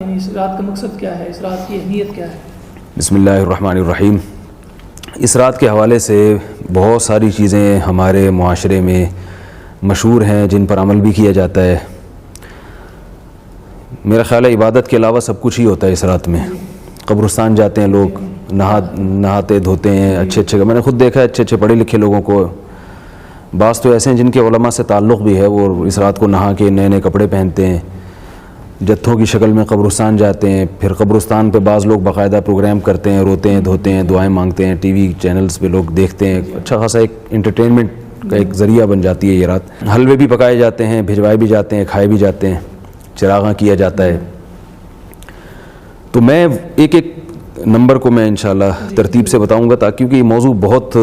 یعنی اس رات کا مقصد کیا ہے، اس رات کی اہمیت کیا ہے؟ بسم اللہ الرحمن الرحیم۔ اس رات کے حوالے سے بہت ساری چیزیں ہمارے معاشرے میں مشہور ہیں جن پر عمل بھی کیا جاتا ہے۔ میرا خیال ہے عبادت کے علاوہ سب کچھ ہی ہوتا ہے اس رات میں۔ قبرستان جاتے ہیں لوگ، نہاتے دھوتے ہیں، اچھے میں نے خود دیکھا ہے اچھے پڑھے لکھے لوگوں کو، بعض تو ایسے ہیں جن کے علماء سے تعلق بھی ہے، وہ اس رات کو نہا کے نئے کپڑے پہنتے ہیں، جتھوں کی شکل میں قبرستان جاتے ہیں۔ پھر قبرستان پہ بعض لوگ باقاعدہ پروگرام کرتے ہیں، روتے ہیں دھوتے ہیں، دعائیں مانگتے ہیں، ٹی وی چینلز پہ لوگ دیکھتے ہیں۔ اچھا خاصا ایک انٹرٹینمنٹ کا ایک ذریعہ بن جاتی ہے یہ رات۔ حلوے بھی پکائے جاتے ہیں، بھجوائے بھی جاتے ہیں، کھائے بھی جاتے ہیں، چراغاں کیا جاتا ہے۔ تو میں ایک نمبر کو میں انشاءاللہ ترتیب سے بتاؤں گا، تاکہ کیونکہ یہ موضوع بہت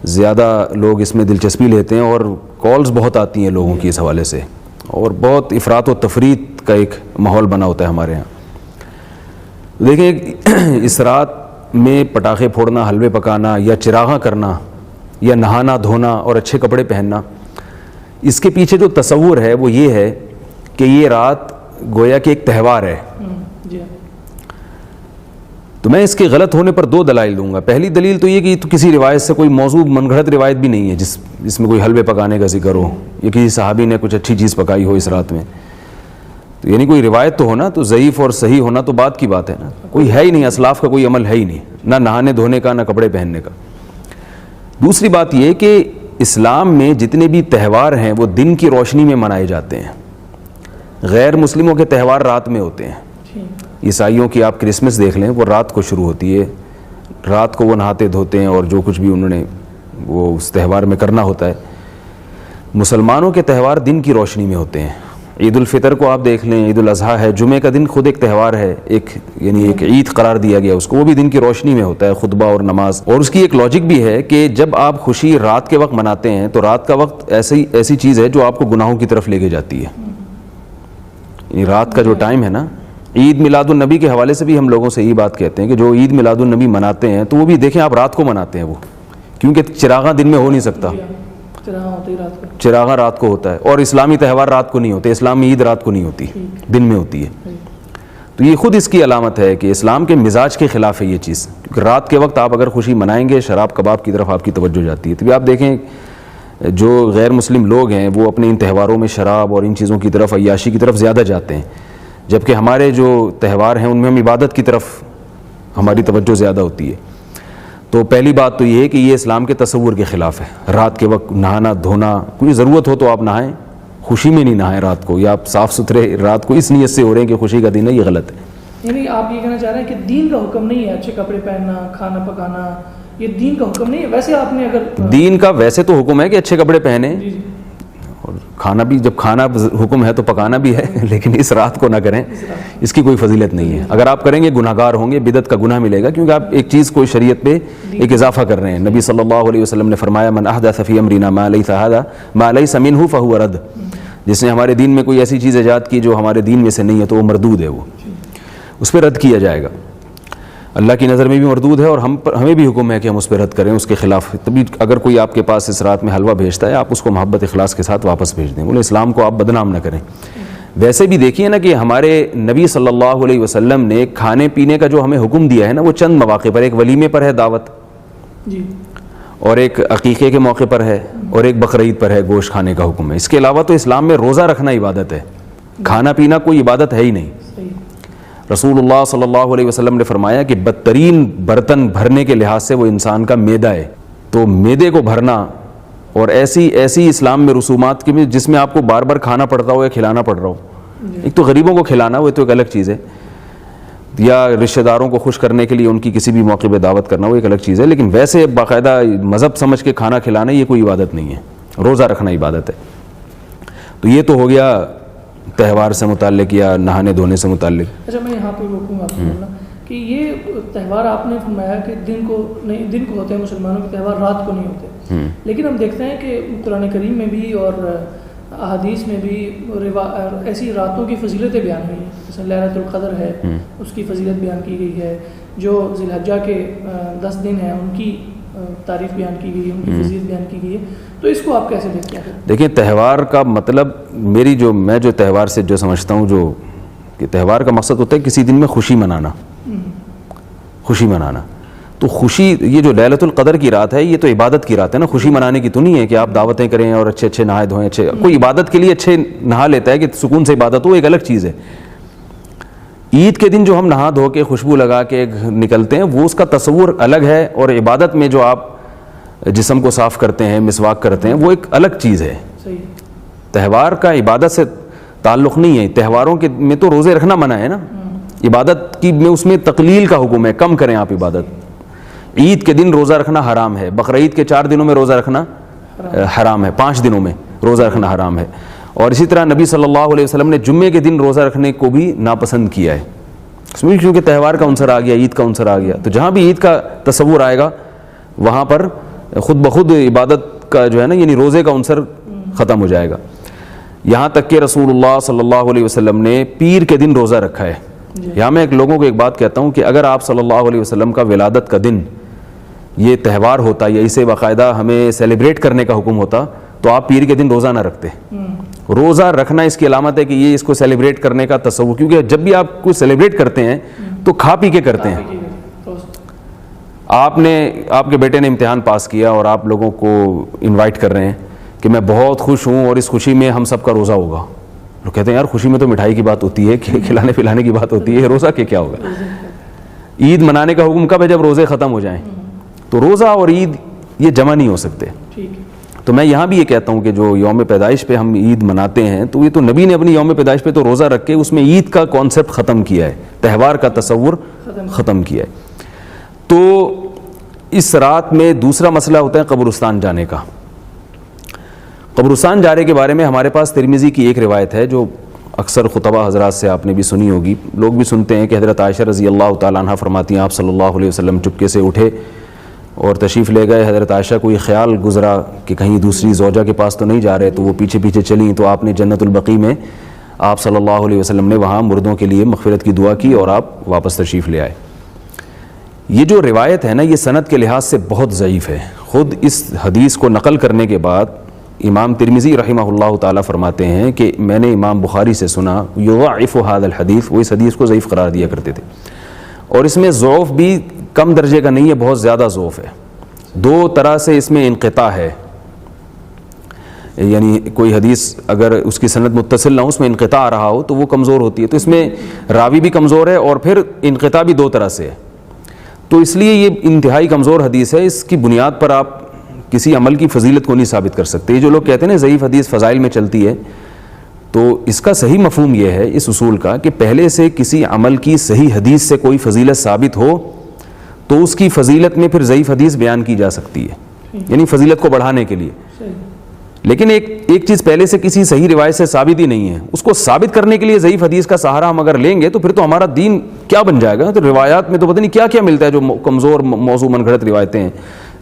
زیادہ لوگ اس میں دلچسپی لیتے ہیں اور کالز بہت آتی ہیں لوگوں کی اس حوالے سے، اور بہت افراط و تفریط کا ایک ماحول بنا ہوتا ہے ہمارے ہاں۔ دیکھیں، اس رات میں پٹاخے پھوڑنا، حلوے پکانا یا چراغاں کرنا یا نہانا دھونا اور اچھے کپڑے پہننا، اس کے پیچھے جو تصور ہے وہ یہ ہے کہ یہ رات گویا کہ ایک تہوار ہے۔ تو میں اس کے غلط ہونے پر دو دلائل دوں گا۔ پہلی دلیل تو یہ کہ تو کسی روایت سے کوئی موضوع من گھڑت روایت بھی نہیں ہے جس میں کوئی حلوے پکانے کا ذکر ہو یا کسی صحابی نے کچھ اچھی چیز پکائی ہو اس رات میں، تو یعنی کوئی روایت تو ہونا، تو ضعیف اور صحیح ہونا تو بات کی بات ہے نا، کوئی ہے ہی نہیں، اسلاف کا کوئی عمل ہے ہی نہیں، نہ نہانے دھونے کا، نہ کپڑے پہننے کا۔ دوسری بات یہ کہ اسلام میں جتنے بھی تہوار ہیں وہ دن کی روشنی میں منائے جاتے ہیں، غیر مسلموں کے تہوار رات میں ہوتے ہیں۔ عیسائیوں کی آپ کرسمس دیکھ لیں، وہ رات کو شروع ہوتی ہے، رات کو وہ نہاتے دھوتے ہیں اور جو کچھ بھی انہوں نے وہ اس تہوار میں کرنا ہوتا ہے۔ مسلمانوں کے تہوار دن کی روشنی میں ہوتے ہیں۔ عید الفطر کو آپ دیکھ لیں، عید الاضحیٰ ہے، جمعے کا دن خود ایک تہوار ہے، یعنی ایک عید قرار دیا گیا اس کو، وہ بھی دن کی روشنی میں ہوتا ہے، خطبہ اور نماز۔ اور اس کی ایک لاجک بھی ہے کہ جب آپ خوشی رات کے وقت مناتے ہیں تو رات کا وقت ایسی چیز ہے جو آپ کو گناہوں کی طرف لے کے جاتی ہے۔ یعنی رات کا جو ٹائم ہے نا، عید میلاد النبی کے حوالے سے بھی ہم لوگوں سے یہی بات کہتے ہیں کہ جو عید میلاد النبی مناتے ہیں تو وہ بھی دیکھیں آپ رات کو مناتے ہیں، وہ کیونکہ چراغاں دن میں ہو نہیں سکتا، چراغاں رات کو ہوتا ہے، اور اسلامی تہوار رات کو نہیں ہوتے، اسلامی عید رات کو نہیں ہوتی، دن میں ہوتی ہے۔ تو یہ خود اس کی علامت ہے کہ اسلام کے مزاج کے خلاف ہے یہ چیز، کیونکہ رات کے وقت آپ اگر خوشی منائیں گے شراب کباب کی طرف آپ کی توجہ جاتی ہے۔ تو آپ دیکھیں جو غیر مسلم لوگ ہیں وہ اپنے ان تہواروں میں شراب اور ان چیزوں کی طرف، عیاشی کی طرف زیادہ جاتے ہیں، جبکہ ہمارے جو تہوار ہیں ان میں ہم عبادت کی طرف ہماری توجہ زیادہ ہوتی ہے۔ تو پہلی بات تو یہ ہے کہ یہ اسلام کے تصور کے خلاف ہے، رات کے وقت نہانا دھونا، کوئی ضرورت ہو تو آپ نہائیں، خوشی میں نہیں نہائیں رات کو، یا آپ صاف ستھرے رات کو اس نیت سے ہو رہے ہیں کہ خوشی کا دن ہے، یہ غلط ہے۔ یعنی آپ یہ کہنا چاہ رہے ہیں کہ دین کا حکم نہیں ہے اچھے کپڑے پہننا، کھانا پکانا، یہ دین کا حکم نہیں ہے؟ ویسے آپ نے اگر دین کا ویسے تو حکم ہے کہ اچھے کپڑے پہنیں، اور کھانا بھی، جب کھانا حکم ہے تو پکانا بھی ہے، لیکن اس رات کو نہ کریں، اس کی کوئی فضیلت نہیں ہے۔ اگر آپ کریں گے گناہگار ہوں گے، بدعت کا گناہ ملے گا، کیونکہ آپ ایک چیز کوئی شریعت پہ ایک اضافہ کر رہے ہیں۔ نبی صلی اللہ علیہ وسلم نے فرمایا من احدث فی امرنا ما لیس منہ فہو رد، جس نے ہمارے دین میں کوئی ایسی چیز ایجاد کی جو ہمارے دین میں سے نہیں ہے تو وہ مردود ہے، وہ اس پہ رد کیا جائے گا۔ اللہ کی نظر میں بھی مردود ہے، اور ہمیں بھی حکم ہے کہ ہم اس پہ رد کریں، اس کے خلاف۔ تبھی اگر کوئی آپ کے پاس اس رات میں حلوہ بھیجتا ہے آپ اس کو محبت اخلاص کے ساتھ واپس بھیج دیں، بولے اسلام کو آپ بدنام نہ کریں۔ ویسے بھی دیکھیے نا کہ ہمارے نبی صلی اللہ علیہ وسلم نے کھانے پینے کا جو ہمیں حکم دیا ہے نا، وہ چند مواقع پر، ایک ولیمے پر ہے دعوت، اور ایک عقیقے کے موقع پر ہے، اور ایک بقرعید پر ہے گوشت کھانے کا حکم ہے۔ اس کے علاوہ تو اسلام میں روزہ رکھنا عبادت ہے، کھانا پینا کوئی عبادت ہے ہی نہیں۔ رسول اللہ صلی اللہ علیہ وسلم نے فرمایا کہ بدترین برتن بھرنے کے لحاظ سے وہ انسان کا معدہ ہے، تو معدے کو بھرنا، اور ایسی اسلام میں رسومات کی جس میں آپ کو بار بار کھانا پڑتا ہو یا کھلانا پڑ رہا ہو۔ ایک تو غریبوں کو کھلانا، وہ تو ایک الگ چیز ہے، یا رشتہ داروں کو خوش کرنے کے لیے ان کی کسی بھی موقع پہ دعوت کرنا، وہ ایک الگ چیز ہے، لیکن ویسے باقاعدہ مذہب سمجھ کے کھانا کھلانا یہ کوئی عبادت نہیں ہے، روزہ رکھنا عبادت ہے۔ تو یہ تو ہو گیا تہوار سے متعلق یا نہانے دھونے سے متعلق۔ اچھا، میں یہاں پہ روکوں آپ کو بولنا کہ یہ تہوار آپ نے فرمایا کہ دن کو ہوتے ہیں، مسلمانوں کے تہوار رات کو نہیں ہوتے، لیکن ہم دیکھتے ہیں کہ قرآن کریم میں بھی اور احادیث میں بھی ایسی راتوں کی فضیلتیں بیان ہوئی ہیں، جیسے لیلۃ القدر ہے، اس کی فضیلت بیان کی گئی ہے، جو ذی الحجہ کے 10 دن ہیں ان کی تعریف بیان کی گئی ہے، ان کی فضیلت بیان کی گئی ہے۔ تو اس کو آپ کیسے دیکھتے ہیں؟ دیکھیں، تہوار کا مطلب میں جو تہوار سے جو سمجھتا ہوں، جو کہ تہوار کا مقصد ہوتا ہے کسی دن میں خوشی منانا، خوشی منانا. تو خوشی، یہ جو لیلۃ القدر کی رات ہے یہ تو عبادت کی رات ہے نا، خوشی منانے کی تو نہیں ہے کہ آپ دعوتیں کریں اور اچھے اچھے نہائے دھوئیں. اچھے کوئی عبادت کے لیے اچھے نہا لیتا ہے کہ سکون سے عبادت ہو، ایک الگ چیز ہے. عید کے دن جو ہم نہا دھو کے خوشبو لگا کے نکلتے ہیں وہ اس کا تصور الگ ہے، اور عبادت میں جو آپ جسم کو صاف کرتے ہیں، مسواک کرتے ہیں، وہ ایک الگ چیز ہے. صحیح. تہوار کا عبادت سے تعلق نہیں ہے. تہواروں کے میں تو روزے رکھنا منع ہے نا، عبادت کی میں اس میں تقلیل کا حکم ہے، کم کریں آپ عبادت. عید کے دن روزہ رکھنا حرام ہے، بقرعید کے 4 دنوں میں روزہ رکھنا حرام ہے، 5 دنوں میں روزہ رکھنا حرام ہے. اور اسی طرح نبی صلی اللہ علیہ وسلم نے جمعے کے دن روزہ رکھنے کو بھی ناپسند کیا ہے، اس میں کیونکہ تہوار کا عنصر آ گیا، عید کا عنصر آ گیا. تو جہاں بھی عید کا تصور آئے گا وہاں پر خود بخود عبادت کا جو ہے نا یعنی روزے کا عنصر ختم ہو جائے گا. یہاں تک کہ رسول اللہ صلی اللہ علیہ وسلم نے پیر کے دن روزہ رکھا ہے. یہاں میں ایک لوگوں کو ایک بات کہتا ہوں کہ اگر آپ صلی اللہ علیہ وسلم کا ولادت کا دن یہ تہوار ہوتا یا اسے باقاعدہ ہمیں سیلیبریٹ کرنے کا حکم ہوتا تو آپ پیر کے دن روزہ نہ رکھتے. روزہ رکھنا اس کی علامت ہے کہ یہ اس کو سیلیبریٹ کرنے کا تصور، کیونکہ جب بھی آپ کو سیلیبریٹ کرتے ہیں تو کھا پی کے کرتے ہیں. آپ کے بیٹے نے امتحان پاس کیا اور آپ لوگوں کو انوائٹ کر رہے ہیں کہ میں بہت خوش ہوں اور اس خوشی میں ہم سب کا روزہ ہوگا. لوگ کہتے ہیں یار خوشی میں تو مٹھائی کی بات ہوتی ہے، کہ کھلانے پلانے کی بات ہوتی ہے، روزہ کے کیا ہوگا. عید منانے کا حکم کب ہے؟ جب روزے ختم ہو جائیں. تو روزہ اور عید یہ جمع نہیں ہو سکتے. تو میں یہاں بھی یہ کہتا ہوں کہ جو یوم پیدائش پہ ہم عید مناتے ہیں تو یہ تو نبی نے اپنی یوم پیدائش پہ تو روزہ رکھ کے اس میں عید کا کانسیپٹ ختم کیا ہے، تہوار کا تصور ختم کیا ہے. تو اس رات میں دوسرا مسئلہ ہوتا ہے قبرستان جانے کا. قبرستان جانے کے بارے میں ہمارے پاس ترمذی کی ایک روایت ہے جو اکثر خطبہ حضرات سے آپ نے بھی سنی ہوگی، لوگ بھی سنتے ہیں، کہ حضرت عائشہ رضی اللہ تعالیٰ عنہ فرماتی ہیں آپ صلی اللہ علیہ وسلم چپکے سے اٹھے اور تشریف لے گئے. حضرت عائشہ کو یہ خیال گزرا کہ کہیں دوسری زوجہ کے پاس تو نہیں جا رہے، تو وہ پیچھے پیچھے چلیں تو آپ نے جنت البقیع میں آپ صلی اللہ علیہ وسلم نے وہاں مردوں کے لیے مغفرت کی دعا کی اور آپ واپس تشریف لے آئے. یہ جو روایت ہے نا یہ سند کے لحاظ سے بہت ضعیف ہے. خود اس حدیث کو نقل کرنے کے بعد امام ترمذی رحمہ اللہ تعالیٰ فرماتے ہیں کہ میں نے امام بخاری سے سنا یضعف هذا الحدیث، وہ اس حدیث کو ضعیف قرار دیا کرتے تھے. اور اس میں ضعف بھی کم درجے کا نہیں ہے، بہت زیادہ ضعف ہے. 2 طرح سے اس میں انقطاع ہے، یعنی کوئی حدیث اگر اس کی سند متصل نہ ہو، اس میں انقطاع آ رہا ہو تو وہ کمزور ہوتی ہے. تو اس میں راوی بھی کمزور ہے اور پھر انقطاع بھی 2 طرح سے ہے. تو اس لیے یہ انتہائی کمزور حدیث ہے. اس کی بنیاد پر آپ کسی عمل کی فضیلت کو نہیں ثابت کر سکتے. یہ جو لوگ کہتے ہیں نا ضعیف حدیث فضائل میں چلتی ہے، تو اس کا صحیح مفہوم یہ ہے اس اصول کا کہ پہلے سے کسی عمل کی صحیح حدیث سے کوئی فضیلت ثابت ہو تو اس کی فضیلت میں پھر ضعیف حدیث بیان کی جا سکتی ہے، یعنی فضیلت کو بڑھانے کے لیے. لیکن ایک چیز پہلے سے کسی صحیح روایت سے ثابت ہی نہیں ہے، اس کو ثابت کرنے کے لیے ضعیف حدیث کا سہارا ہم اگر لیں گے تو پھر تو ہمارا دین کیا بن جائے گا. تو روایات میں تو پتہ نہیں کیا کیا ملتا ہے، جو کمزور موضوع من گھڑت روایتیں ہیں،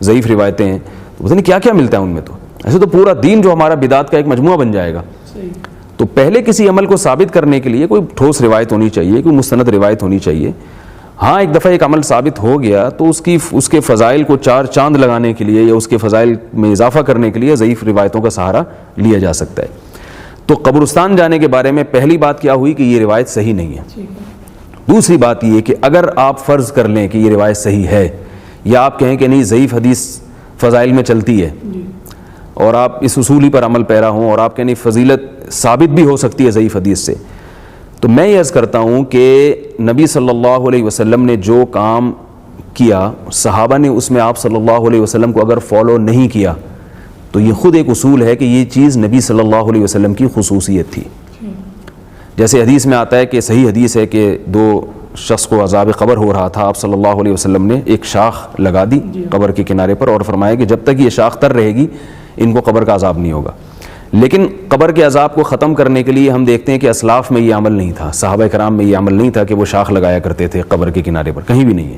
ضعیف روایتیں ہیں، تو پتہ نہیں کیا کیا ملتا ہے ان میں. تو ایسے تو پورا دین جو ہمارا بدعات کا ایک مجموعہ بن جائے گا. تو پہلے کسی عمل کو ثابت کرنے کے لیے کوئی ٹھوس روایت ہونی چاہیے، کوئی مستند روایت ہونی چاہیے. ہاں ایک دفعہ ایک عمل ثابت ہو گیا تو اس کے فضائل کو 4 چاند لگانے کے لیے یا اس کے فضائل میں اضافہ کرنے کے لیے ضعیف روایتوں کا سہارا لیا جا سکتا ہے. تو قبرستان جانے کے بارے میں پہلی بات کیا ہوئی کہ یہ روایت صحیح نہیں ہے. دوسری بات یہ کہ اگر آپ فرض کر لیں کہ یہ روایت صحیح ہے یا آپ کہیں کہ نہیں ضعیف حدیث فضائل میں چلتی ہے اور آپ اس اصولی پر عمل پیرا ہوں اور آپ کہیں نہیں فضیلت ثابت بھی ہو سکتی ہے ضعیف حدیث سے، تو میں یہ عرض کرتا ہوں کہ نبی صلی اللہ علیہ وسلم نے جو کام کیا صحابہ نے اس میں آپ صلی اللہ علیہ وسلم کو اگر فالو نہیں کیا تو یہ خود ایک اصول ہے کہ یہ چیز نبی صلی اللہ علیہ وسلم کی خصوصیت تھی. جیسے حدیث میں آتا ہے کہ صحیح حدیث ہے کہ 2 شخص کو عذاب قبر ہو رہا تھا، آپ صلی اللہ علیہ وسلم نے ایک شاخ لگا دی قبر کے کنارے پر اور فرمایا کہ جب تک یہ شاخ تر رہے گی ان کو قبر کا عذاب نہیں ہوگا. لیکن قبر کے عذاب کو ختم کرنے کے لیے ہم دیکھتے ہیں کہ اسلاف میں یہ عمل نہیں تھا، صحابہ کرام میں یہ عمل نہیں تھا کہ وہ شاخ لگایا کرتے تھے قبر کے کنارے پر، کہیں بھی نہیں ہے.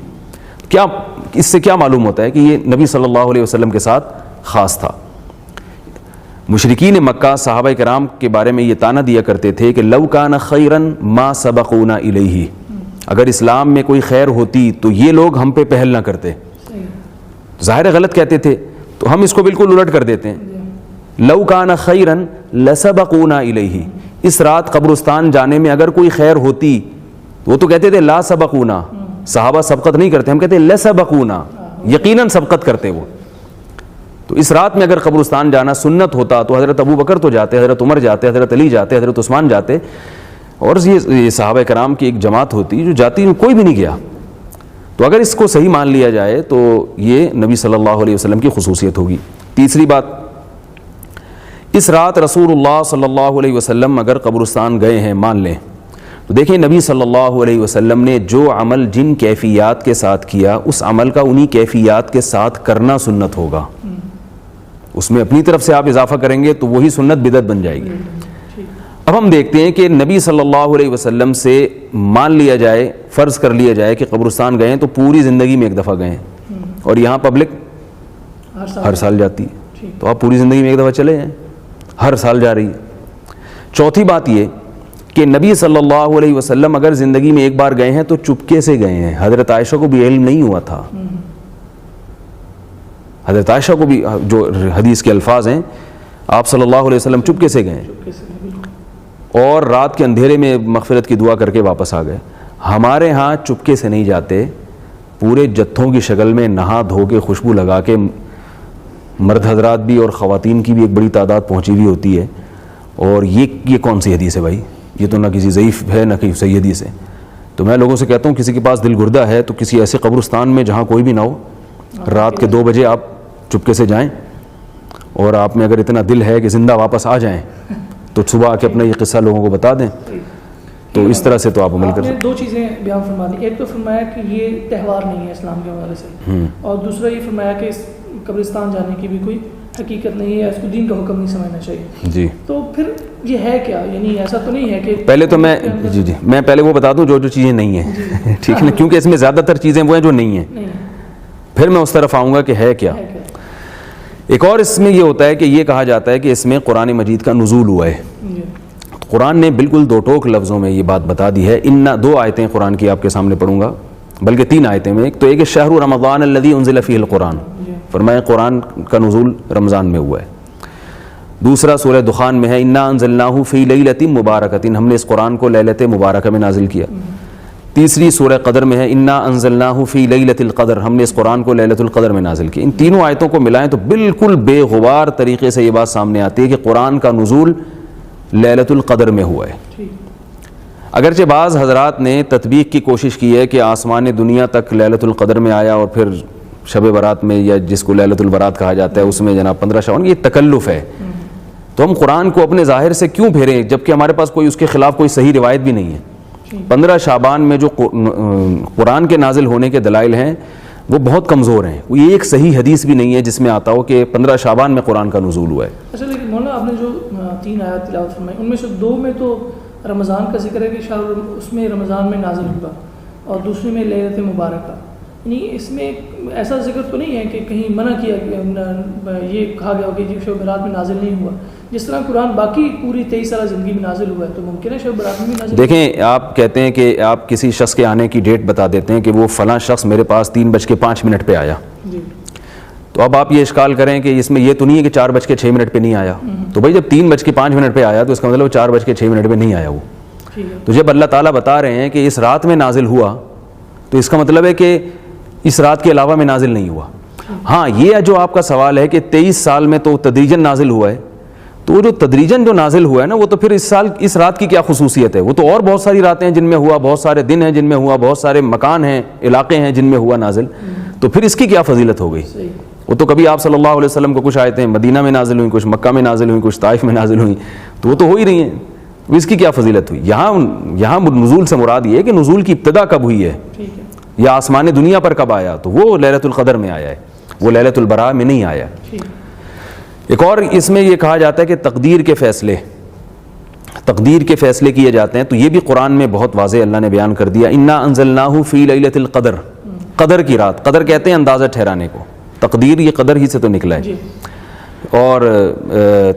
کیا اس سے کیا معلوم ہوتا ہے کہ یہ نبی صلی اللہ علیہ وسلم کے ساتھ خاص تھا. مشرکین مکہ صحابہ کرام کے بارے میں یہ طعنہ دیا کرتے تھے کہ لو کان خیرا ما سبقونا الیہ، اگر اسلام میں کوئی خیر ہوتی تو یہ لوگ ہم پہ پہل نہ کرتے. ظاہر غلط کہتے تھے، تو ہم اس کو بالکل الٹ کر دیتے ہیں. لو کان خیرا لسبقونا الیہ، اس رات قبرستان جانے میں اگر کوئی خیر ہوتی، وہ تو کہتے تھے لا سبقونا، صحابہ سبقت نہیں کرتے، ہم کہتے ہیں لسبقونا، یقیناً سبقت کرتے وہ. تو اس رات میں اگر قبرستان جانا سنت ہوتا تو حضرت ابو بکر تو جاتے، حضرت عمر جاتے، حضرت علی جاتے، حضرت عثمان جاتے، اور یہ صحابہ کرام کی ایک جماعت ہوتی جو جاتی، کوئی بھی نہیں گیا. تو اگر اس کو صحیح مان لیا جائے تو یہ نبی صلی اللہ علیہ وسلم کی خصوصیت ہوگی. تیسری بات، اس رات رسول اللہ صلی اللہ علیہ وسلم اگر قبرستان گئے ہیں مان لیں، تو دیکھیں نبی صلی اللہ علیہ وسلم نے جو عمل جن کیفیات کے ساتھ کیا، اس عمل کا انہی کیفیات کے ساتھ کرنا سنت ہوگا. اس میں اپنی طرف سے آپ اضافہ کریں گے تو وہی سنت بدعت بن جائے گی. اب ہم دیکھتے ہیں کہ نبی صلی اللہ علیہ وسلم سے مان لیا جائے، فرض کر لیا جائے کہ قبرستان گئے ہیں تو پوری زندگی میں ایک دفعہ گئے ہیں، اور یہاں پبلک ہر سال جاتی ہے، تو آپ پوری زندگی میں ایک دفعہ چلے ہیں، ہر سال جا رہی ہے. چوتھی بات یہ کہ نبی صلی اللہ علیہ وسلم اگر زندگی میں ایک بار گئے ہیں تو چپکے سے گئے ہیں. حضرت عائشہ کو بھی علم نہیں ہوا تھا، حضرت عائشہ کو بھی، جو حدیث کے الفاظ ہیں، آپ صلی اللہ علیہ وسلم چپکے سے گئے اور رات کے اندھیرے میں مغفرت کی دعا کر کے واپس آ گئے. ہمارے ہاں چپکے سے نہیں جاتے، پورے جتھوں کی شکل میں نہا دھو کے خوشبو لگا کے، مرد حضرات بھی اور خواتین کی بھی ایک بڑی تعداد پہنچی ہوئی ہوتی ہے. اور یہ کون سی حدیث ہے بھائی؟ یہ تو نہ کسی ضعیف ہے نہ کسی صحیح حدیث ہے. تو میں لوگوں سے کہتا ہوں کسی کے پاس دل گردہ ہے تو کسی ایسے قبرستان میں جہاں کوئی بھی نہ ہو، رات کے 2 بجے آپ چپکے سے جائیں، اور آپ میں اگر اتنا دل ہے کہ زندہ واپس آ جائیں تو صبح آ کے اپنا یہ قصہ لوگوں کو بتا دیں. تو اس طرح سے تو آپ عمل کر سکتے ہیں. 2 چیزیں بیان فرما دی. ایک تو فرمایا کہ یہ تہوار نہیں ہے اسلام کے حوالے سے، اور دوسرا یہ فرمایا کہ اس قبرستان جانے کی بھی کوئی حقیقت نہیں ہے، اس کو دین کا حکم نہیں سمجھنا چاہیے. جی تو پھر یہ ہے کیا؟ یعنی ایسا تو نہیں ہے کہ پہلے تو میں پہلے وہ بتا دوں جو چیزیں نہیں ہیں، ٹھیک ہے نا، کیونکہ اس میں زیادہ تر چیزیں وہ ہیں جو نہیں ہیں، پھر میں اس طرف آؤں گا کہ ہے کیا. ایک اور اس میں یہ ہوتا ہے کہ یہ کہا جاتا ہے کہ اس میں قرآن مجید کا نزول ہوا ہے. قرآن نے بالکل 2 ٹوک لفظوں میں یہ بات بتا دی ہے. 2 آیتیں قرآن کی آپ کے سامنے پڑھوں گا، بلکہ 3 آیتیں میں. ایک تو ایک شہر رمضان الذی انزل فیہ القرآن، فرمایا قرآن کا نزول رمضان میں ہوا ہے. دوسرا سورہ دخان میں ہے انا انزلناہ فی لیلۃ مبارکۃ، ہم نے اس قرآن کو لیلۃ مبارکہ میں نازل کیا. تیسری سورہ قدر میں ہے انا انزلناہ فی لیلۃ القدر، ہم نے اس قرآن کو لیلۃ القدر میں نازل کیا. ان تینوں آیتوں کو ملائیں تو بالکل بے غبار طریقے سے یہ بات سامنے آتی ہے کہ قرآن کا نزول لیلۃ القدر میں ہوا ہے. اگرچہ بعض حضرات نے تطبیق کی کوشش کی ہے کہ آسمان دنیا تک لیلۃ القدر میں آیا اور پھر شب برات میں، یا جس کو لیلۃ البرات کہا جاتا ہے، اس میں جناب 15 شعبان، یہ تکلف ہے. تو ہم قرآن کو اپنے ظاہر سے کیوں پھیریں جبکہ ہمارے پاس کوئی اس کے خلاف کوئی صحیح روایت بھی نہیں ہے. 15 شعبان میں جو قرآن کے نازل ہونے کے دلائل ہیں وہ بہت کمزور ہیں. کوئی ایک صحیح حدیث بھی نہیں ہے جس میں آتا ہو کہ 15 شعبان میں قرآن کا نزول ہوا ہے. اچھا، لیکن مولانا آپ نے جو 3 آیات تلاوت فرمائی ان میں سے 2 میں تو رمضان کا ذکر ہے کہ شاہ اس میں رمضان میں نازل ہوا، اور دوسری میں لیلۃ مبارکہ. یعنی اس میں ایسا ذکر تو نہیں ہے کہ کہیں منع کیا گیا، یہ کہا گیا کہ شب برات میں نازل نہیں ہوا. جس طرح قرآن باقی پوری 23 سالہ زندگی میں نازل ہوا ہے تو ممکن ہے شب برات میں بھی نازل. دیکھیں، آپ کہتے ہیں کہ آپ کسی شخص کے آنے کی ڈیٹ بتا دیتے ہیں کہ وہ فلاں شخص میرے پاس 3:05 پہ آیا. جی. تو اب آپ یہ اشکال کریں کہ اس میں یہ تو نہیں ہے کہ 4:06 پہ نہیں آیا. تو بھائی جب 3:05 پہ آیا تو اس کا مطلب 4:06 پہ نہیں آیا وہ. تو جب اللہ تعالیٰ بتا رہے ہیں کہ اس رات میں نازل ہوا تو اس کا مطلب ہے کہ اس رات کے علاوہ میں نازل نہیں ہوا. ہاں، یہ جو آپ کا سوال ہے کہ 23 سال میں تو تدریجاً نازل ہوا ہے، تو وہ جو تدریجاً جو نازل ہوا ہے نا، وہ تو پھر اس رات کی کیا خصوصیت ہے؟ وہ تو اور بہت ساری راتیں ہیں جن میں ہوا، بہت سارے دن ہیں جن میں ہوا، بہت سارے مکان ہیں، علاقے ہیں جن میں ہوا نازل. تو پھر اس کی کیا فضیلت ہو گئی؟ وہ تو کبھی آپ صلی اللہ علیہ وسلم کو کچھ آیتیں مدینہ میں نازل ہوئیں، کچھ مکہ میں نازل ہوئیں، کچھ طائف میں نازل ہوئیں، تو وہ تو ہو ہی رہی ہیں. اس کی کیا فضیلت ہوئی؟ یہاں نزول سے مراد یہ ہے کہ نزول کی ابتدا کب ہوئی ہے یا آسمان دنیا پر کب آیا، تو وہ لیلۃ القدر میں آیا ہے، وہ لیلۃ البراء میں نہیں آیا. ایک اور اس میں یہ کہا جاتا ہے کہ تقدیر کے فیصلے کیے جاتے ہیں، تو یہ بھی قرآن میں بہت واضح اللہ نے بیان کر دیا. انا انزلناہ فی لیلۃ القدر، قدر کی رات، قدر کہتے ہیں اندازہ ٹھہرانے کو، تقدیر یہ قدر ہی سے تو نکلا ہے. اور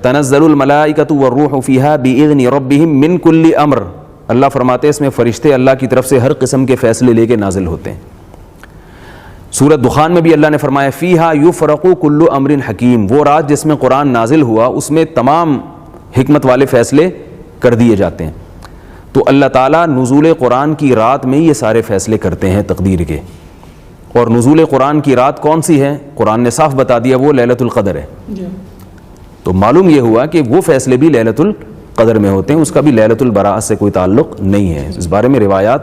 تنزل الملائکۃ والروح فیہا باذن ربہم من کل امر، اللہ فرماتے ہیں اس میں فرشتے اللہ کی طرف سے ہر قسم کے فیصلے لے کے نازل ہوتے ہیں. سورۃ دخان میں بھی اللہ نے فرمایا فیہا یفرق کل امر حکیم، وہ رات جس میں قرآن نازل ہوا اس میں تمام حکمت والے فیصلے کر دیے جاتے ہیں. تو اللہ تعالیٰ نزول قرآن کی رات میں یہ سارے فیصلے کرتے ہیں تقدیر کے. اور نزول قرآن کی رات کون سی ہے؟ قرآن نے صاف بتا دیا وہ لیلۃ القدر ہے. تو معلوم یہ ہوا کہ وہ فیصلے بھی لیلۃ القدر میں ہوتے ہیں, اس کا بھی لیلۃ البراءت سے کوئی تعلق نہیں ہے. اس بارے میں روایات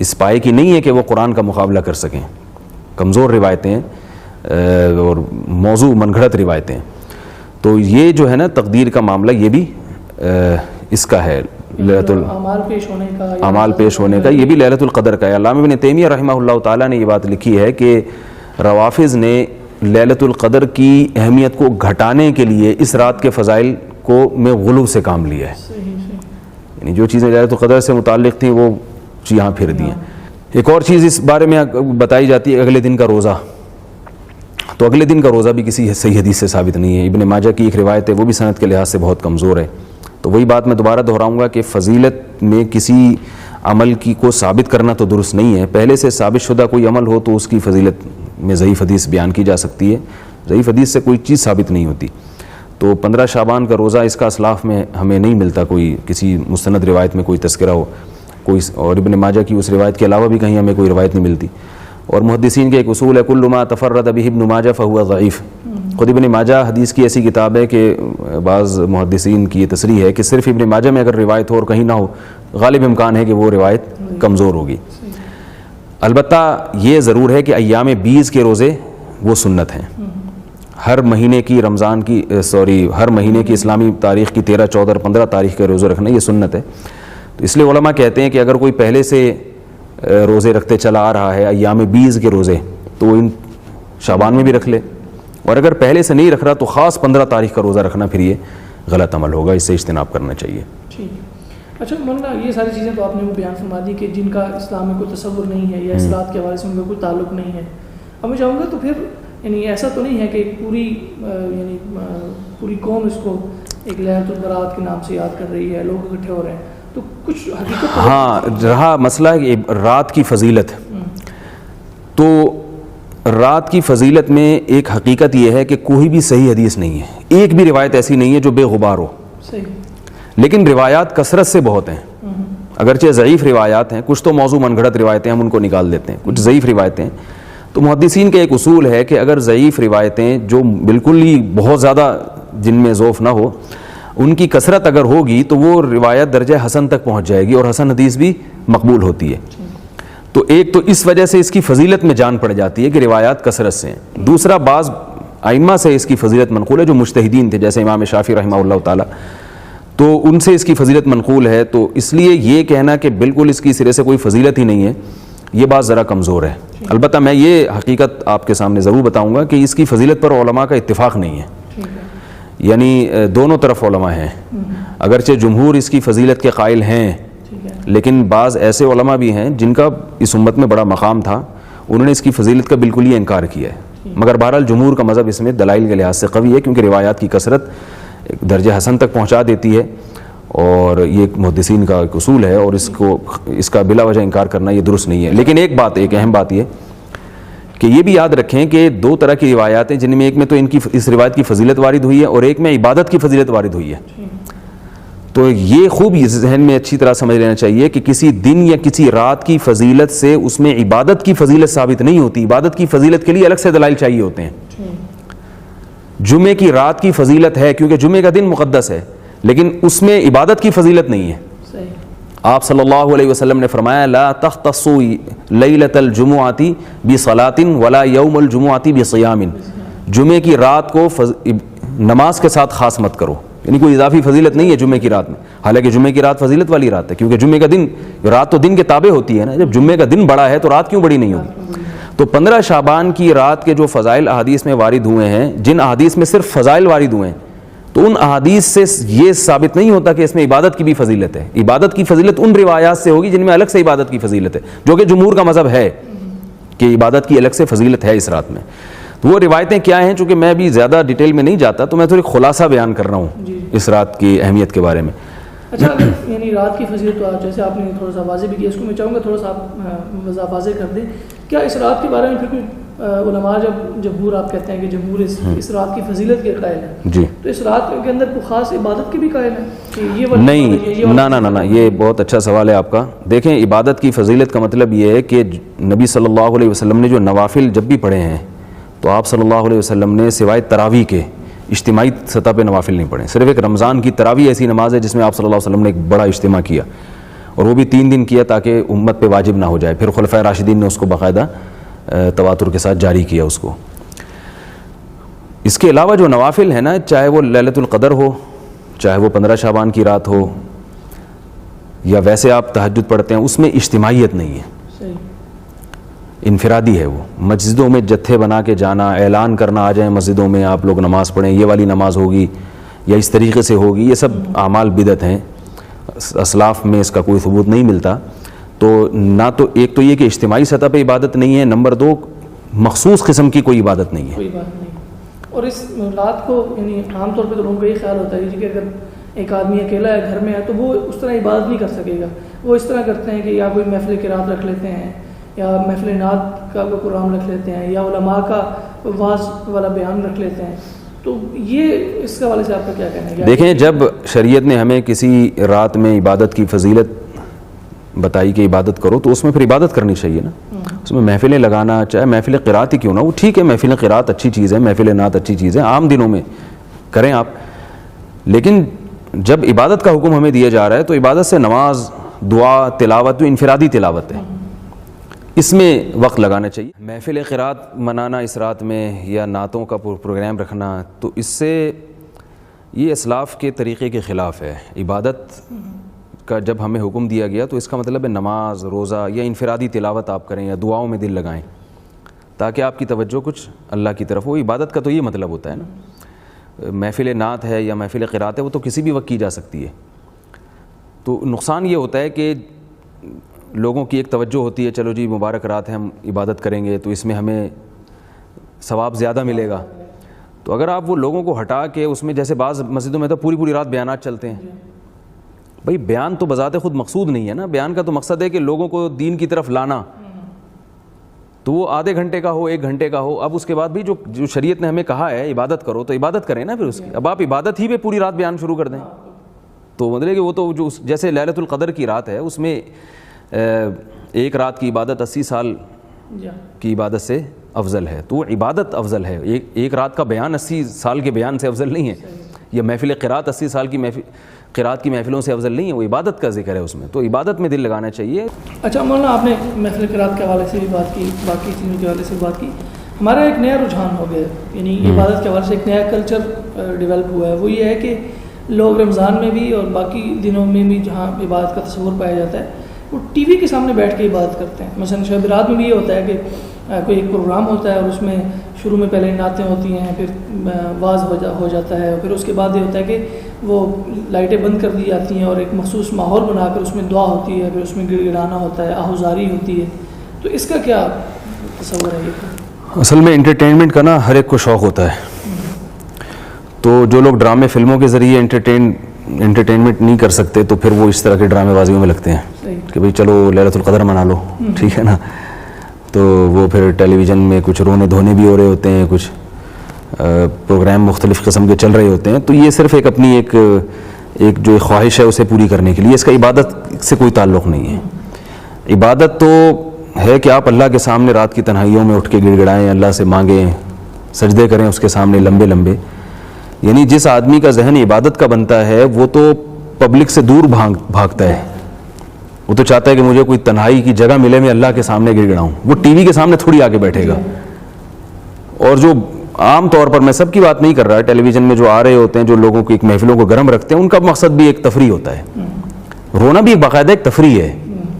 اس پائے کی نہیں ہے کہ وہ قرآن کا مقابلہ کر سکیں, کمزور روایتیں اور موضوع من گھڑت روایتیں. تو یہ جو ہے نا تقدیر کا معاملہ یہ بھی اس کا ہے, اعمال پیش ہونے کا, یہ بھی لیلۃ القدر کا ہے. علامہ ابن تیمیہ رحمہ اللہ تعالیٰ نے یہ بات لکھی ہے کہ روافض نے لیلۃ القدر کی اہمیت کو گھٹانے کے لیے اس رات کے فضائل کو میں غلو سے کام لیا ہے. یعنی جو چیزیں لیلۃ القدر سے متعلق تھیں وہ یہاں پھر دی ہیں. ایک اور چیز اس بارے میں بتائی جاتی ہے اگلے دن کا روزہ. تو اگلے دن کا روزہ بھی کسی صحیح حدیث سے ثابت نہیں ہے. ابن ماجہ کی ایک روایت ہے, وہ بھی سند کے لحاظ سے بہت کمزور ہے. تو وہی بات میں دوبارہ دہراؤں گا کہ فضیلت میں کسی عمل کی کو ثابت کرنا تو درست نہیں ہے. پہلے سے ثابت شدہ کوئی عمل ہو تو اس کی فضیلت میں ضعیف حدیث بیان کی جا سکتی ہے. ضعیف حدیث سے کوئی چیز ثابت نہیں ہوتی. تو 15 شعبان کا روزہ اس کا اسلاف میں ہمیں نہیں ملتا, کوئی کسی مستند روایت میں کوئی تذکرہ ہو کوئی, اور ابن ماجہ کی اس روایت کے علاوہ بھی کہیں ہمیں کوئی روایت نہیں ملتی. اور محدثین کے ایک اصول ہے کل ما تفرد به ابن ماجہ فهو ضعیف. خود ابن ماجہ حدیث کی ایسی کتاب ہے کہ بعض محدثین کی یہ تصریح ہے کہ صرف ابن ماجہ میں اگر روایت ہو اور کہیں نہ ہو, غالب امکان ہے کہ وہ روایت کمزور ہوگی. البتہ یہ ضرور ہے کہ ایام 20 کے روزے وہ سنت ہیں. ہر مہینے کی رمضان کی ہر مہینے کی اسلامی تاریخ کی 13, 14 اور 15 تاریخ کے روزے رکھنا یہ سنت ہے. تو اس لیے علماء کہتے ہیں کہ اگر کوئی پہلے سے روزے رکھتے چلا آ رہا ہے ایام 20 کے روزے, تو وہ ان شعبان میں بھی رکھ لے, اور اگر پہلے سے نہیں رکھ رہا تو خاص 15 تاریخ کا روزہ رکھنا پھر یہ غلط عمل ہوگا, اس سے اجتناب کرنا چاہیے. اچھا مولانا, یہ ساری چیزیں تو آپ نے وہ بیان فرما دی کہ جن کا اسلام میں کوئی تصور نہیں ہے یا اس رات کے حوالے سے ان کا کوئی تعلق نہیں ہے. اب میں چاہوں گا تو پھر یعنی ایسا تو نہیں ہے کہ پوری قوم اس کو ایک لیلۃ البراءت کے نام سے یاد کر رہی ہے, لوگ اکٹھے ہو رہے ہیں, تو کچھ حقیقت ہاں رہا مسئلہ ہے کہ رات کی فضیلت. تو رات کی فضیلت میں ایک حقیقت یہ ہے کہ کوئی بھی صحیح حدیث نہیں ہے, ایک بھی روایت ایسی نہیں ہے جو بے غبار ہو. لیکن روایات کثرت سے بہت ہیں, اگرچہ ضعیف روایات ہیں, کچھ تو موضوع من گھڑت روایتیں ہم ان کو نکال دیتے ہیں, کچھ ضعیف روایتیں. تو محدثین کا ایک اصول ہے کہ اگر ضعیف روایتیں جو بالکل ہی بہت زیادہ جن میں ذوف نہ ہو, ان کی کثرت اگر ہوگی تو وہ روایت درجہ حسن تک پہنچ جائے گی, اور حسن حدیث بھی مقبول ہوتی ہے. تو ایک تو اس وجہ سے اس کی فضیلت میں جان پڑ جاتی ہے کہ روایات کثرت سے ہیں. دوسرا, بعض ائمہ سے اس کی فضیلت منقول ہے جو مجتہدین تھے, جیسے امام شافعی رحمہ اللہ تعالیٰ, تو ان سے اس کی فضیلت منقول ہے. تو اس لیے یہ کہنا کہ بالکل اس کی سرے سے کوئی فضیلت ہی نہیں ہے, یہ بات ذرا کمزور ہے. البتہ میں یہ حقیقت آپ کے سامنے ضرور بتاؤں گا کہ اس کی فضیلت پر علماء کا اتفاق نہیں ہے. یعنی دونوں طرف علماء ہیں, اگرچہ جمہور اس کی فضیلت کے قائل ہیں, لیکن بعض ایسے علماء بھی ہیں جن کا اس امت میں بڑا مقام تھا, انہوں نے اس کی فضیلت کا بالکل ہی انکار کیا ہے. مگر بہرحال جمہور کا مذہب اس میں دلائل کے لحاظ سے قوی ہے, کیونکہ روایات کی کثرت درجہ حسن تک پہنچا دیتی ہے, اور یہ محدثین کا ایک اصول ہے, اور اس کا بلا وجہ انکار کرنا یہ درست نہیں ہے. لیکن ایک اہم بات یہ کہ یہ بھی یاد رکھیں کہ دو طرح کی روایات ہیں, جن میں ایک میں تو اس روایت کی فضیلت وارد ہوئی ہے, اور ایک میں عبادت کی فضیلت وارد ہوئی ہے. تو یہ خوب ذہن میں اچھی طرح سمجھ لینا چاہیے کہ کسی دن یا کسی رات کی فضیلت سے اس میں عبادت کی فضیلت ثابت نہیں ہوتی. عبادت کی فضیلت کے لیے الگ سے دلائل چاہیے ہوتے ہیں. جمعے کی رات کی فضیلت ہے کیونکہ جمعے کا دن مقدس ہے, لیکن اس میں عبادت کی فضیلت نہیں ہے. آپ صلی اللہ علیہ وسلم نے فرمایا لا تختصوا لیلۃ الجمعۃ بصلاۃ ولا یوم الجمعۃ بصیام. جمعے کی رات کو نماز کے ساتھ خاص مت کرو, یعنی کوئی اضافی فضیلت نہیں ہے جمعے کی رات میں. حالانکہ جمعے کی رات فضیلت والی رات ہے, کیونکہ جمعے کا دن, رات تو دن کے تابع ہوتی ہے نا, جب جمعے کا دن بڑا ہے تو رات کیوں بڑی نہیں ہوگی. تو 15 شعبان کی رات کے جو فضائل احادیث میں وارد ہوئے ہیں, جن احادیث میں صرف فضائل وارد ہوئے ہیں, تو ان احادیث سے یہ ثابت نہیں ہوتا کہ اس میں عبادت کی بھی فضیلت ہے. عبادت کی فضیلت ان روایات سے ہوگی جن میں الگ سے عبادت کی فضیلت ہے, جو کہ جمہور کا مذہب ہے کہ عبادت کی الگ سے فضیلت ہے اس رات میں. تو وہ روایتیں کیا ہیں, چونکہ میں بھی زیادہ ڈیٹیل میں نہیں جاتا, تو میں تھوڑی خلاصہ بیان کر رہا ہوں اس رات کی اہمیت کے بارے میں. اچھا, یعنی رات کی فضیلت تو جیسے آپ نے تھوڑا سا واضح بھی کیا, اس کو میں چاہوں گا تھوڑا سا آپ واضح کر دیں. کیا اس رات کے بارے میں پھر کوئی علماء جب جمہور آپ کہتے ہیں کہ جمہور اس رات کی فضیلت کے قائل ہیں جی، تو اس رات کے اندر کوئی خاص عبادت کے بھی قائل ہیں کہ یہ نہیں، نہ یہ بہت اچھا سوال ہے آپ کا. دیکھیں عبادت کی فضیلت کا مطلب یہ ہے کہ نبی صلی اللہ علیہ وسلم نے جو نوافل جب بھی پڑھے ہیں تو آپ صلی اللہ علیہ وسلم نے سوائے تراویح کے اجتماعی سطح پہ نوافل نہیں پڑھے. صرف ایک رمضان کی تراویح ایسی نماز ہے جس میں آپ صلی اللہ علیہ وسلم نے ایک بڑا اجتماع کیا اور وہ بھی 3 دن کیا تاکہ امت پہ واجب نہ ہو جائے. پھر خلفائے راشدین نے اس کو باقاعدہ تواتر کے ساتھ جاری کیا اس کو. اس کے علاوہ جو نوافل ہیں نا، چاہے وہ لیلۃ القدر ہو، چاہے وہ 15 شعبان کی رات ہو، یا ویسے آپ تہجد پڑھتے ہیں، اس میں اجتماعیت نہیں ہے، انفرادی ہے. وہ مسجدوں میں جتھے بنا کے جانا، اعلان کرنا آ جائیں مسجدوں میں آپ لوگ نماز پڑھیں، یہ والی نماز ہوگی یا اس طریقے سے ہوگی، یہ سب اعمال بدعت ہیں. اسلاف میں اس کا کوئی ثبوت نہیں ملتا. تو نہ تو ایک تو یہ کہ اجتماعی سطح پہ عبادت نہیں ہے، نمبر 2 مخصوص قسم کی کوئی عبادت نہیں ہے. کوئی بات نہیں. اور اس رات کو یعنی عام طور پہ تو لوگوں کا یہ خیال ہوتا ہے کہ اگر ایک آدمی اکیلا ہے گھر میں ہے تو وہ اس طرح عبادت نہیں کر سکے گا. وہ اس طرح کرتے ہیں کہ یا کوئی محفل قرات رکھ لیتے ہیں، یا محفل نعت کا کوئی پروگرام رکھ لیتے ہیں، یا علماء کا واعظ والا بیان رکھ لیتے ہیں. تو یہ اس کے حوالے سے آپ کا کیا کہنا ہے؟ دیکھیں، جب شریعت نے ہمیں کسی رات میں عبادت کی فضیلت بتائی کہ عبادت کرو تو اس میں پھر عبادت کرنی چاہیے نا. اس میں محفلیں لگانا، چاہے محفل قرات ہی کیوں نہ، وہ ٹھیک ہے، محفل قرات اچھی چیز ہے، محفل نعت اچھی چیز ہے، عام دنوں میں کریں آپ. لیکن جب عبادت کا حکم ہمیں دیا جا رہا ہے تو عبادت سے نماز، دعا، تلاوت تو انفرادی تلاوت ہے، اس میں وقت لگانا چاہیے. محفل قرات منانا اس رات میں یا نعتوں کا پروگرام رکھنا، تو اس سے یہ اسلاف کے طریقے کے خلاف ہے. عبادت کا جب ہمیں حکم دیا گیا تو اس کا مطلب ہے نماز، روزہ یا انفرادی تلاوت آپ کریں یا دعاؤں میں دل لگائیں تاکہ آپ کی توجہ کچھ اللہ کی طرف ہو. عبادت کا تو یہ مطلب ہوتا ہے نا. محفل نعت ہے یا محفل قرات ہے وہ تو کسی بھی وقت کی جا سکتی ہے. تو نقصان یہ ہوتا ہے کہ لوگوں کی ایک توجہ ہوتی ہے، چلو جی مبارک رات ہے، ہم عبادت کریں گے تو اس میں ہمیں ثواب زیادہ ملے گا. تو اگر آپ وہ لوگوں کو ہٹا کے اس میں، جیسے بعض مسجدوں میں تو پوری رات بیانات چلتے ہیں. بھائی بیان تو بذات خود مقصود نہیں ہے نا. بیان کا تو مقصد ہے کہ لوگوں کو دین کی طرف لانا. تو وہ آدھے گھنٹے کا ہو، 1 گھنٹے کا ہو. اب اس کے بعد بھی جو شریعت نے ہمیں کہا ہے عبادت کرو تو عبادت کریں نا پھر اس کی. اب آپ عبادت ہی پہ پوری رات بیان شروع کر دیں تو مطلب کہ وہ تو جو جیسے لیلۃ القدر کی رات ہے اس میں 1 رات کی عبادت 80 سال کی عبادت سے افضل ہے. تو وہ عبادت افضل ہے. ایک رات کا بیان 80 سال کے بیان سے افضل نہیں ہے، یا محفل قرات 80 سال کی قرات کی محفلوں سے افضل نہیں ہے. وہ عبادت کا ذکر ہے اس میں، تو عبادت میں دل لگانا چاہیے. اچھا مولانا، آپ نے محفل قرات کے حوالے سے بھی بات کی، باقی چیزوں کے حوالے سے بات کی. ہمارا ایک نیا رجحان ہو گیا، یعنی عبادت کے حوالے سے ایک نیا کلچر ڈیولپ ہوا ہے. وہ یہ ہے کہ لوگ رمضان میں بھی اور باقی دنوں میں بھی جہاں عبادت کا تصور پایا جاتا ہے وہ ٹی وی کے سامنے بیٹھ کے عبادت کرتے ہیں. مثلا شب برات میں بھی یہ ہوتا ہے کہ کوئی ایک پروگرام ہوتا ہے اور اس میں شروع میں پہلے نعتیں ہوتی ہیں، پھر واز ہو جاتا ہے، پھر اس کے بعد یہ ہوتا ہے کہ وہ لائٹیں بند کر دی جاتی ہیں اور ایک مخصوص ماحول بنا کر اس میں دعا ہوتی ہے، پھر اس میں گڑ گڑانا ہوتا ہے، آہوزاری ہوتی ہے. تو اس کا کیا تصور ہے؟ یہ اصل میں انٹرٹینمنٹ کا نا ہر ایک کو شوق ہوتا ہے. تو جو لوگ ڈرامے فلموں کے ذریعے انٹرٹینمنٹ نہیں کر سکتے تو پھر وہ اس طرح کے ڈرامے بازیوں میں لگتے ہیں کہ بھئی چلو لیلۃ القدر منا لو، ٹھیک ہے نا. تو وہ پھر ٹیلی ویژن میں کچھ رونے دھونے بھی ہو رہے ہوتے ہیں، کچھ پروگرام مختلف قسم کے چل رہے ہوتے ہیں. تو یہ صرف ایک اپنی ایک جو خواہش ہے اسے پوری کرنے کے لیے، اس کا عبادت سے کوئی تعلق نہیں ہے. عبادت تو ہے کہ آپ اللہ کے سامنے رات کی تنہائیوں میں اٹھ کے گڑ گڑائیں، اللہ سے مانگیں، سجدے کریں اس کے سامنے لمبے لمبے. یعنی جس آدمی کا ذہن عبادت کا بنتا ہے وہ تو پبلک سے دور بھاگتا ہے. وہ تو چاہتا ہے کہ مجھے کوئی تنہائی کی جگہ ملے، میں اللہ کے سامنے گڑ گڑاؤں. وہ ٹی وی کے سامنے تھوڑی آ کے بیٹھے گا. اور جو عام طور پر، میں سب کی بات نہیں کر رہا، ٹیلی ویژن میں جو آ رہے ہوتے ہیں جو لوگوں کی ایک محفلوں کو گرم رکھتے ہیں، ان کا مقصد بھی ایک تفریح ہوتا ہے. رونا بھی ایک باقاعدہ ایک تفریح ہے،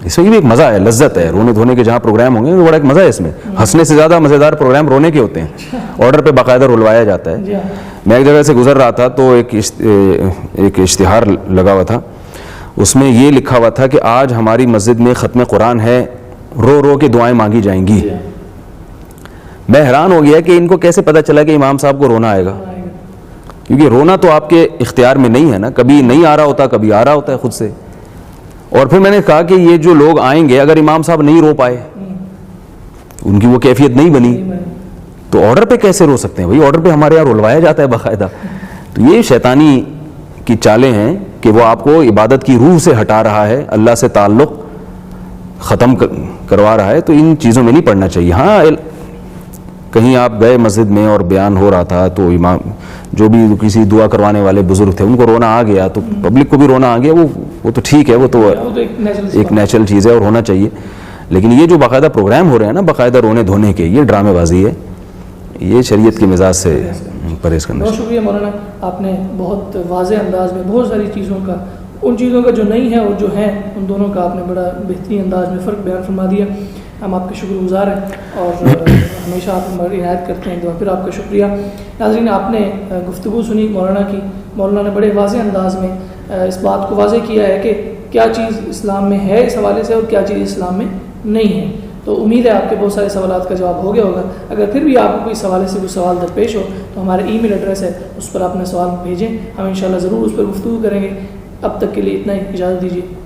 اس میں بھی ایک مزہ ہے، لذت ہے. رونے دھونے کے جہاں پروگرام ہوں گے وہ بڑا ایک مزہ ہے. اس میں ہنسنے سے زیادہ مزیدار پروگرام رونے کے ہوتے ہیں. آرڈر پہ باقاعدہ رلوایا جاتا ہے. میں ایک جگہ سے گزر رہا تھا تو ایک اشتہار لگا ہوا تھا، اس میں یہ لکھا ہوا تھا کہ آج ہماری مسجد میں ختم قرآن ہے، رو رو کے دعائیں مانگی جائیں گی. میں حیران ہو گیا کہ ان کو کیسے پتہ چلا کہ امام صاحب کو رونا آئے گا، کیونکہ رونا تو آپ کے اختیار میں نہیں ہے نا. کبھی نہیں آ رہا ہوتا، کبھی آ رہا ہوتا ہے خود سے. اور پھر میں نے کہا کہ یہ جو لوگ آئیں گے، اگر امام صاحب نہیں رو پائے ان کی وہ کیفیت نہیں بنی تو آرڈر پہ کیسے رو سکتے ہیں بھائی؟ آرڈر پہ ہمارے یہاں رولوایا جاتا ہے باقاعدہ. تو یہ شیطانی کی چالیں ہیں کہ وہ آپ کو عبادت کی روح سے ہٹا رہا ہے, اللہ سے تعلق ختم کروا رہا ہے. تو ان چیزوں میں نہیں پڑھنا چاہیے. ہاں کہیں آپ گئے مسجد میں اور بیان ہو رہا تھا تو امام جو بھی کسی دعا کروانے والے بزرگ تھے ان کو رونا آ گیا تو پبلک کو بھی رونا آ گیا, وہ تو ٹھیک ہے, وہ تو ایک نیچرل چیز ہے اور ہونا چاہیے. لیکن یہ جو باقاعدہ پروگرام ہو رہے ہیں نا باقاعدہ رونے دھونے کے, یہ ڈرامے بازی ہے, یہ شریعت کے مزاج سے پرہیز کرنا. بہت شکریہ مولانا, آپ نے بہت واضح انداز میں بہت ساری چیزوں کا, ان چیزوں کا جو نہیں ہے اور جو ہیں ان دونوں کا آپ نے بڑا بہترین انداز میں فرق بیان فرما دیا. ہم آپ کے شکر گزار ہیں اور ہمیشہ آپ ہماری عنایت کرتے ہیں. پھر آپ کا شکریہ. ناظرین, آپ نے گفتگو سنی مولانا کی. مولانا نے بڑے واضح انداز میں اس بات کو واضح کیا ہے کہ کیا چیز اسلام میں ہے اس حوالے سے اور کیا چیز اسلام میں نہیں ہے. تو امید ہے آپ کے بہت سارے سوالات کا جواب ہو گیا ہوگا. اگر پھر بھی آپ کو کوئی حوالے سے کوئی سوال درپیش ہو تو ہمارا ای میل ایڈریس ہے, اس پر اپنا سوال بھیجیں, ہم انشاءاللہ ضرور اس پر گفتگو کریں گے. اب تک کے لیے اتنا ہی, اجازت دیجیے.